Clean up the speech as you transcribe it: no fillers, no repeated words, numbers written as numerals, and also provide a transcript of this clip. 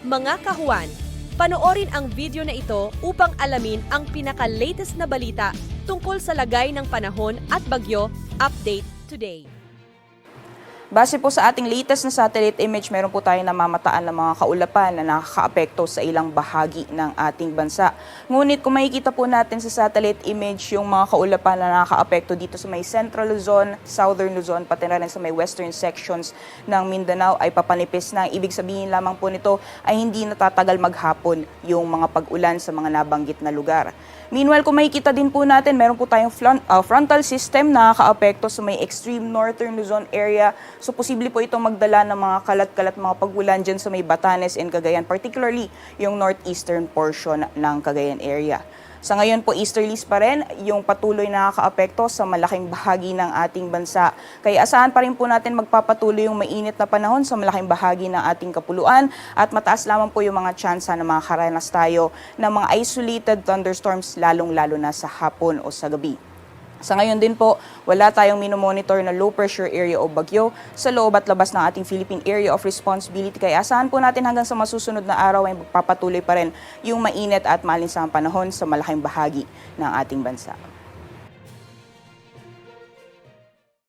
Mga kahuan, panoorin ang video na ito upang alamin ang pinaka-latest na balita tungkol sa lagay ng panahon at bagyo. Update today. Base po sa ating latest na satellite image, meron po tayong namamataan ng mga kaulapan na nakakaapekto sa ilang bahagi ng ating bansa. Ngunit kung makikita po natin sa satellite image yung mga kaulapan na nakakaapekto dito sa may Central Luzon, Southern Luzon, pati na rin sa may western sections ng Mindanao ay papanipis na. Ibig sabihin lamang po nito ay hindi natatagal maghapon yung mga pag-ulan sa mga nabanggit na lugar. Meanwhile, kung makikita din po natin, meron po tayong frontal system na nakakaapekto sa may extreme northern Luzon area. So, posible po itong magdala ng mga kalat-kalat mga pag-ulan dyan sa may Batanes and Cagayan, particularly yung northeastern portion ng Cagayan area. Sa ngayon po, easterlies pa rin yung patuloy na nakakaapekto sa malaking bahagi ng ating bansa. Kaya asahan pa rin po natin magpapatuloy yung mainit na panahon sa malaking bahagi ng ating kapuluan at mataas lamang po yung mga tsansa na makakaranas tayo ng mga isolated thunderstorms lalong-lalo na sa hapon o sa gabi. Sa ngayon din po, wala tayong minomonitor na low pressure area o bagyo sa loob at labas ng ating Philippine Area of Responsibility. Kaya asahan po natin hanggang sa masusunod na araw ay magpapatuloy pa rin yung mainit at malinsang panahon sa malaking bahagi ng ating bansa.